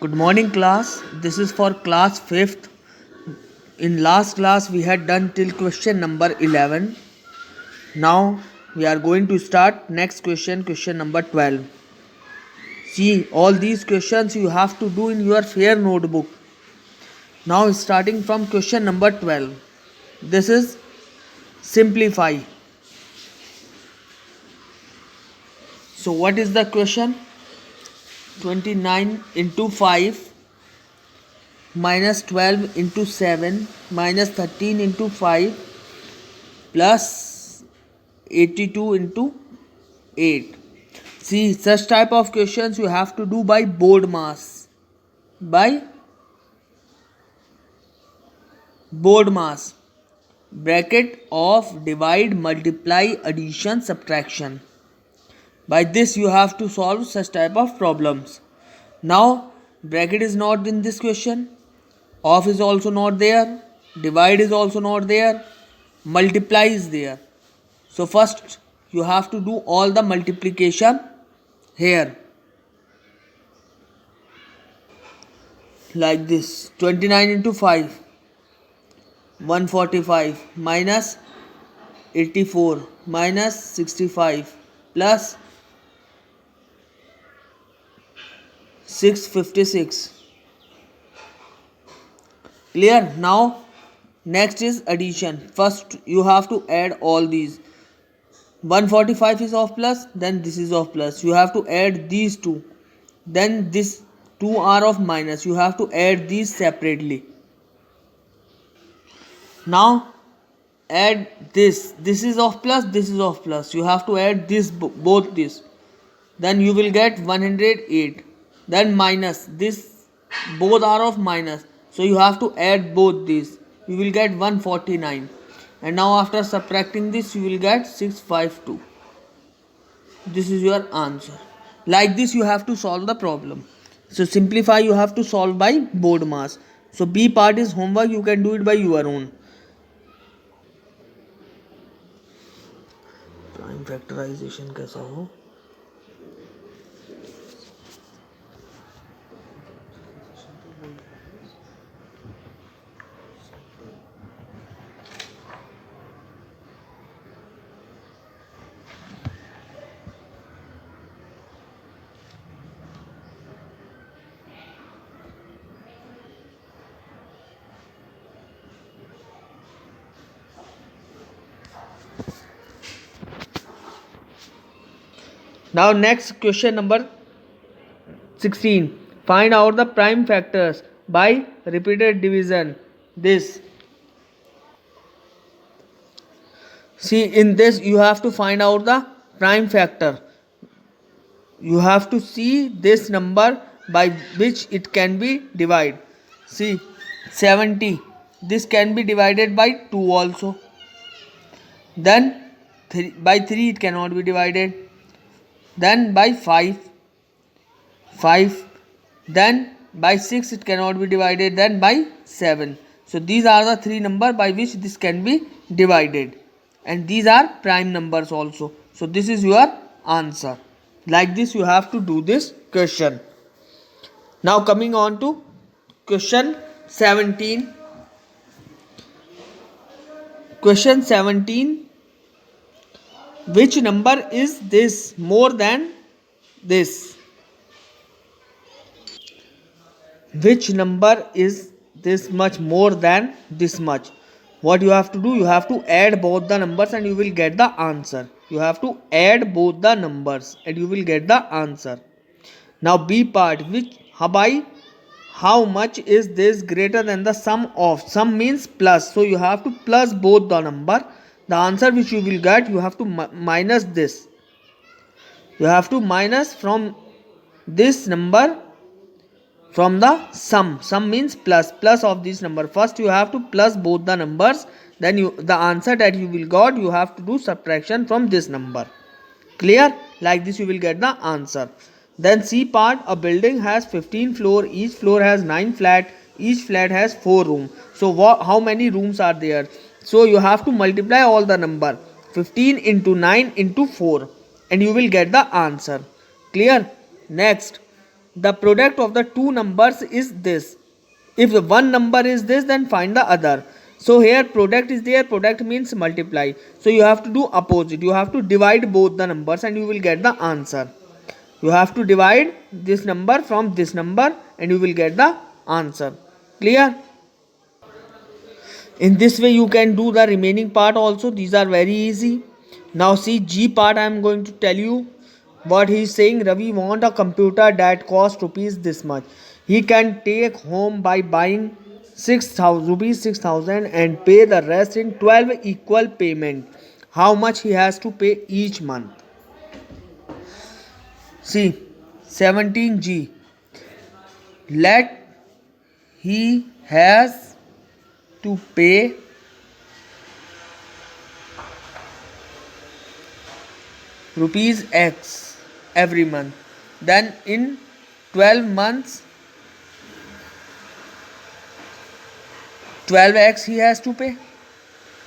Good morning class. This is for class 5th. In last class we had done till question number 11. Now we are going to start next question number 12. See, all these questions you have to do in your fair notebook. Now starting from question number 12. This is simplify. So what is the question? 29 into 5 minus 12 into 7 minus 13 into 5 plus 82 into 8. See, such type of questions you have to do by board mass. By board mass. Bracket of divide, multiply, addition, subtraction. By this you have to solve such type of problems. Now bracket is not in this question. Off is also not there. Divide is also not there. Multiply is there. So first you have to do all the multiplication here. Like this. 29 into 5. 145 minus 84 minus 65 plus 656. Clear? Now next is addition. First you have to add all these. 145 is of plus, then this is of plus. You have to add these two. Then this two are of minus. You have to add these separately. Now add this. This is of plus, this is of plus. You have to add this, both this. Then you will get 108. Then minus this, both are of minus. So you have to add both these. You will get 149. And now after subtracting this, you will get 652. This is your answer. Like this you have to solve the problem. So simplify you have to solve by board mass. So B part is homework. You can do it by your own. Prime factorization कैसा हो? Now next question number 16. Find out the prime factors by repeated division. This. See, in this you have to find out the prime factor. You have to see this number by which it can be divided. See, 70. This can be divided by 2 also. Then by 3 it cannot be divided. Then by 5. Then by 6 it cannot be divided. Then by 7. So these are the 3 numbers by which this can be divided. And these are prime numbers also. So this is your answer. Like this you have to do this question. Now coming on to question 17. Question 17. Which number is this more than this? Which number is this much more than this much? What you have to do? You have to add both the numbers and you will get the answer. You have to add both the numbers and you will get the answer. Now B part, which by how much is this greater than the sum of? Sum means plus. So you have to plus both the number. The answer which you will get, you have to minus this. You have to minus from this number from the sum. Sum means plus. Plus of this number. First you have to plus both the numbers. Then the answer that you will got, you have to do subtraction from this number. Clear? Like this you will get the answer. Then C part, a building has 15 floors. Each floor has 9 flats. Each flat has 4 rooms. So how many rooms are there? So you have to multiply all the number. 15 into 9 into 4. And you will get the answer. Clear? Next. the product of the two numbers is this. If the one number is this, then find the other. So here product is there, product means multiply. So you have to do opposite. You have to divide both the numbers and you will get the answer. You have to divide this number from this number and you will get the answer. Clear? In this way you can do the remaining part also. These are very easy. Now see G part. I am going to tell you what he is saying. Ravi want a computer that cost rupees this much. He can take home by buying 6,000 rupees 6,000 and pay the rest in 12 equal payment. How much he has to pay each month? See 17G. Let he has to pay rupees X every month. Then in 12 months 12x he has to pay,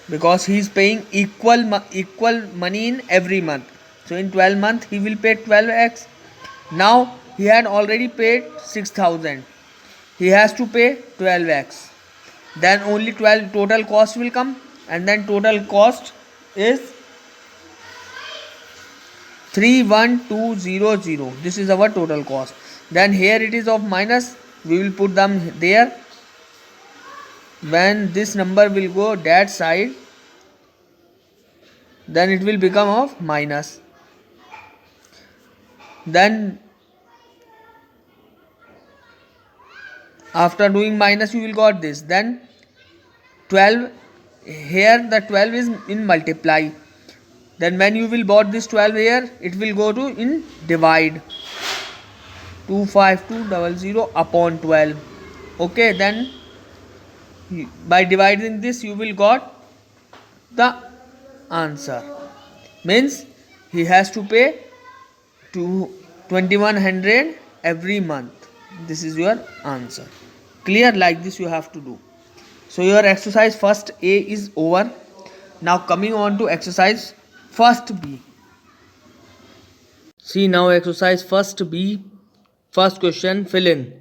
because he is paying equal money in every month. So in 12 months he will pay 12x. Now he had already paid 6,000. He has to pay 12x. Then only 12 total cost will come, and then total cost is 31200. This is our total cost. Then here it is of minus. We will put them there. When this number will go that side, then it will become of minus. Then after doing minus you will got this. Then 12, here the 12 is in multiply. Then when you will bought this 12 here, it will go to in divide. 25200 upon 12. Okay, then by dividing this you will got the answer. Means he has to pay 2100 every month. This is your answer. Clear? Like this you have to do. So your exercise first A is over. Now coming on to exercise first B. See now exercise first B. First question, fill in.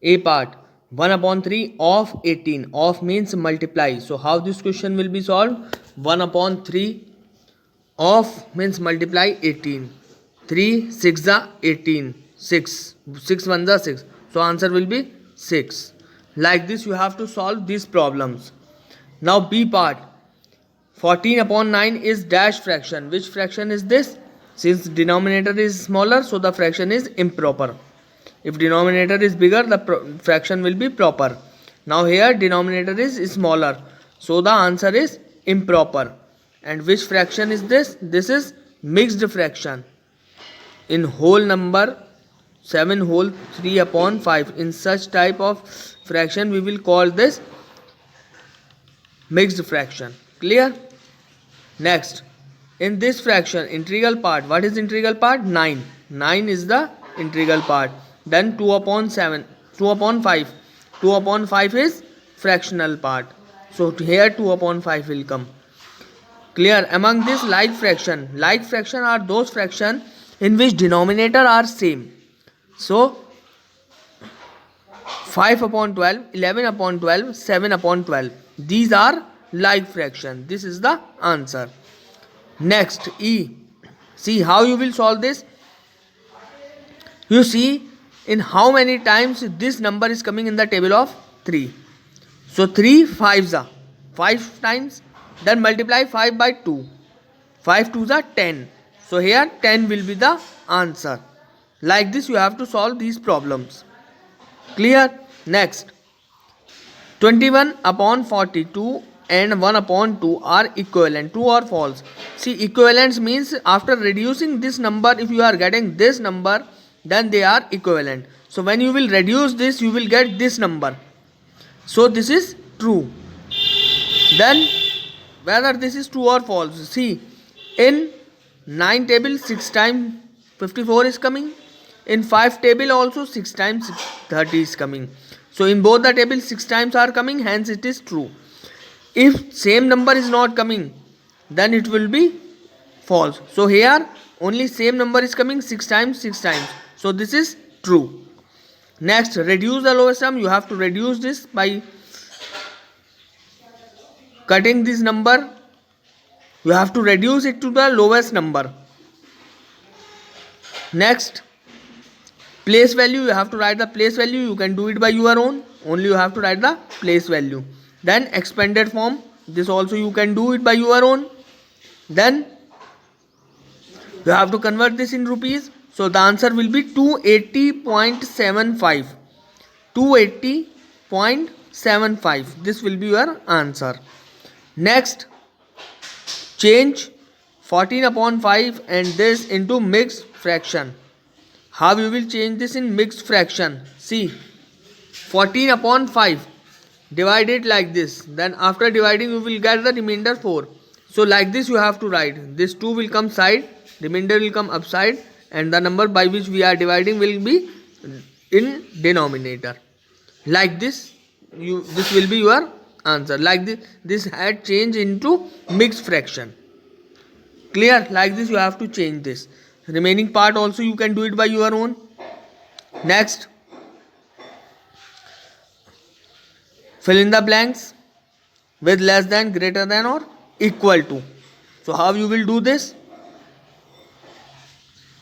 A part. 1 upon 3 of 18. Of means multiply. So how this question will be solved? 1 upon 3 of means multiply 18. 3 6 are 18. 6 1 are 6. So answer will be 6. Like this you have to solve these problems. Now B part. 14 upon 9 is dash fraction. Which fraction is this? Since denominator is smaller, so the fraction is improper. If denominator is bigger, the fraction will be proper. Now here denominator is smaller, so the answer is improper. And which fraction is this? This is mixed fraction. In whole number 7 whole 3 upon 5. In such type of fraction we will call this mixed fraction. Clear? Next, in this fraction integral part. What is integral part? 9. 9 is the integral part. Then 2 upon 7, 2 upon 5. 2 upon 5 is fractional part. So here 2 upon 5 will come. Clear? Among this like fraction are those fraction in which denominator are same. So 5 upon 12, 11 upon 12, 7 upon 12. These are like fraction. This is the answer. Next, E. See how you will solve this. You see in how many times this number is coming in the table of 3. So 3 5s are 5 times. Then multiply 5 by 2. 5 2s are 10. So here 10 will be the answer. Like this you have to solve these problems. Clear? Next, 21 upon 42 and 1 upon 2 are equivalent. True or false? See, equivalence means after reducing this number, if you are getting this number, then they are equivalent. So when you will reduce this, you will get this number. So this is true. Then whether this is true or false. See, in 9 table 6 times 54 is coming. In 5 table also 6 times 30 is coming. So in both the tables 6 times are coming, hence it is true. If same number is not coming, then it will be false. So here only same number is coming 6 times 6 times. So this is true. Next, reduce the lowest sum. You have to reduce this by cutting this number. You have to reduce it to the lowest number. Next, place value. You have to write the place value. You can do it by your own. Only you have to write the place value. Then expanded form. This also you can do it by your own. Then you have to convert this in rupees. So the answer will be 280.75. 280.75. This will be your answer. Next, change 14 upon 5 and this into mixed fraction. How you will change this in mixed fraction? See, 14 upon 5. Divide it like this. Then after dividing you will get the remainder 4. So like this you have to write. This 2 will come side, remainder will come upside, and the number by which we are dividing will be in denominator. Like this, this will be your answer. Like this had changed into mixed fraction. Clear? Like this you have to change this. Remaining part also you can do it by your own. Next, fill in the blanks with less than, greater than or equal to. So how you will do this?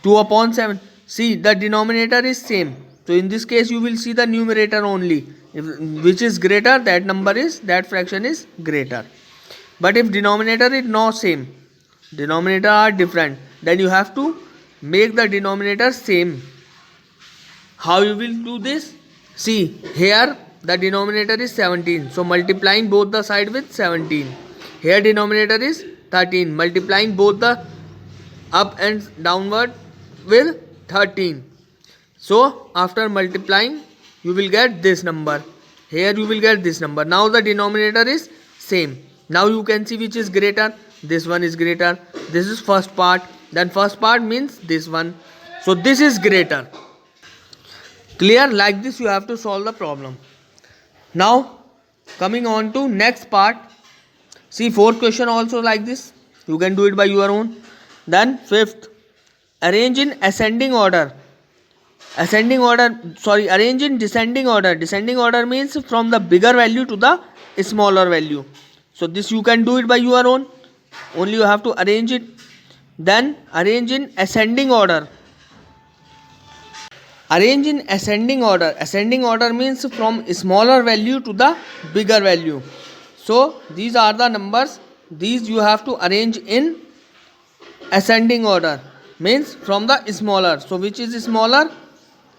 2 upon 7. See, the denominator is same. So in this case you will see the numerator only. Which is greater, that fraction is greater. But if denominator is not same, denominator are different, then you have to make the denominator same. How you will do this? See, here the denominator is 17. So multiplying both the side with 17. Here denominator is 13. Multiplying both the up and downward with 13. So after multiplying you will get this number. Here you will get this number. Now the denominator is same. Now you can see which is greater. This one is greater. This is first part. Then first part means this one. So this is greater. Clear? Like this you have to solve the problem. Now coming on to next part. See, fourth question also like this. You can do it by your own. Then fifth, arrange in ascending order. Arrange in descending order. Descending order means from the bigger value to the smaller value. So this you can do it by your own. Only you have to arrange it. Then arrange in ascending order. Arrange in ascending order. Ascending order means from smaller value to the bigger value. So these are the numbers. These you have to arrange in ascending order. Means from the smaller. So which is smaller?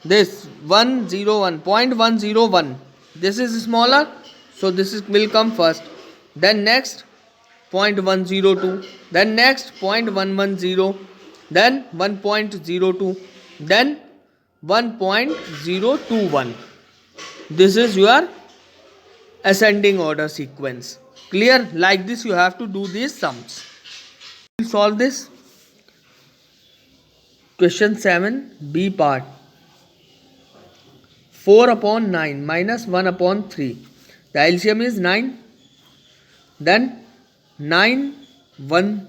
This 101, 0.101. This is smaller. So will come first. Then next 0.102. Then next 0.110. Then 1.02. Then 1.021. This is your ascending order sequence. Clear? Like this you have to do these sums. We'll solve this. Question 7, B part. 4 upon 9 minus 1 upon 3. The LCM is 9. Then 9 ones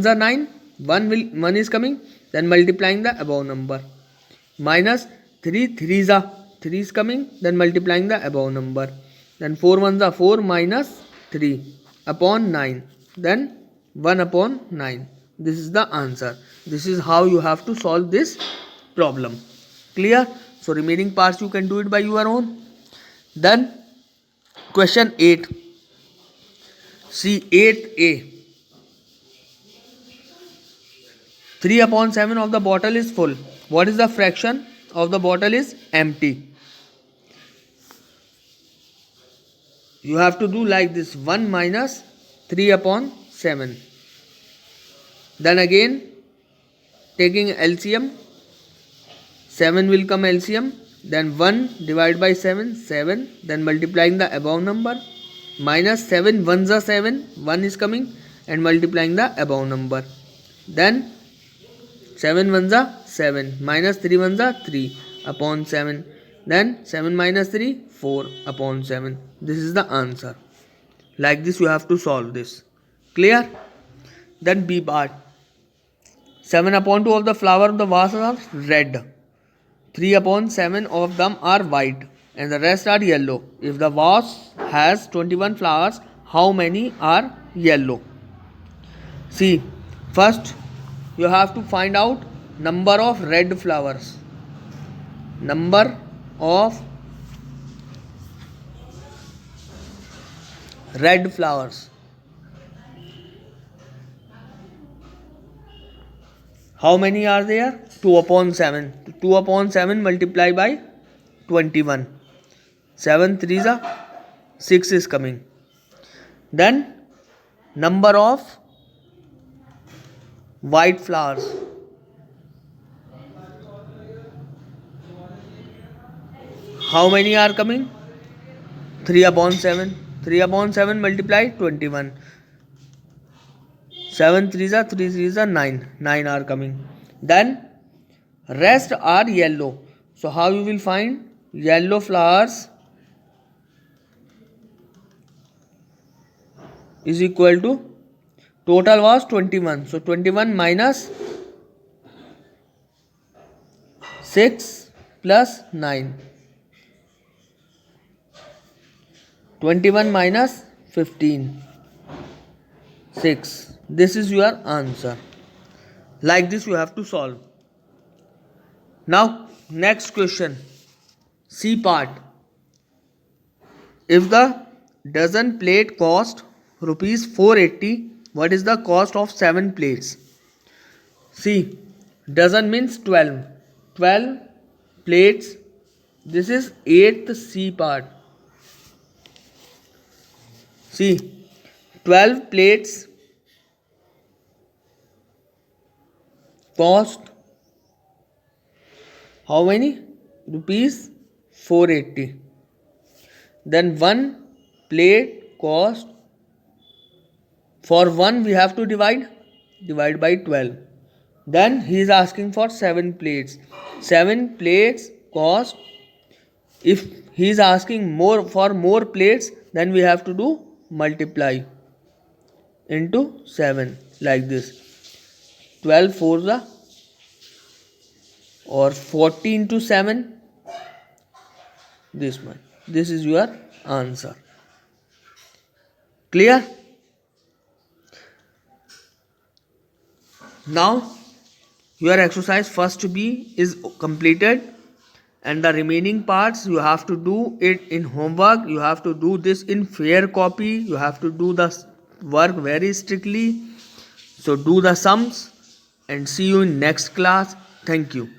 are 9. 1 is coming. Then multiplying the above number. Minus 3 threes are 3 is coming. Then multiplying the above number. Then 4 ones are 4 minus 3 upon 9. Then 1 upon 9. This is the answer. This is how you have to solve this problem. Clear? So remaining parts you can do it by your own. Then question 8. See 8a. 3 upon 7 of the bottle is full. What is the fraction of the bottle is empty? You have to do like this. 1 minus 3 upon 7. Then again taking LCM. 7 will come LCM. Then 1 divided by 7. 7. Then multiplying the above number. Minus 7 ones are 7. 1 is coming. And multiplying the above number. Then 7 ones are 7. Minus 3 ones are 3 upon 7. Then 7 minus 3, 4 upon 7. This is the answer. Like this you have to solve this. Clear? Then B part. 7 upon 2 of the flower of the vase are red. 3/7 of them are white and the rest are yellow. If the vase has 21 flowers, how many are yellow? See, first you have to find out number of red flowers. Number of red flowers. How many are there? 2/7. 2/7 multiplied by 21. 7 3s are 6 is coming. Then number of white flowers. How many are coming? 3/7. 3/7 multiplied 21. 7 3s are 3 3s are 9. 9 are coming. Then rest are yellow. So how you will find yellow flowers is equal to total was 21. So 21 minus 6 plus 9. 21 minus 15. 6. This is your answer. Like this you have to solve. Now next question. C part. If the dozen plate cost rupees 480, what is the cost of 7 plates? See, dozen means 12. 12 plates. This is 8th C part. See, 12 plates cost how many? Rupees 480. Then 1 plate cost, for 1 we have to divide by 12. Then he is asking for 7 plates. 7 plates cost, if he is asking more for more plates, then we have to do multiply into 7 like this. 12 4s are or 40 into 7, this one. This is your answer. Clear? Now your exercise first B is completed and the remaining parts you have to do it in homework. You have to do this in fair copy. You have to do the work very strictly. So do the sums and see you in next class. Thank you.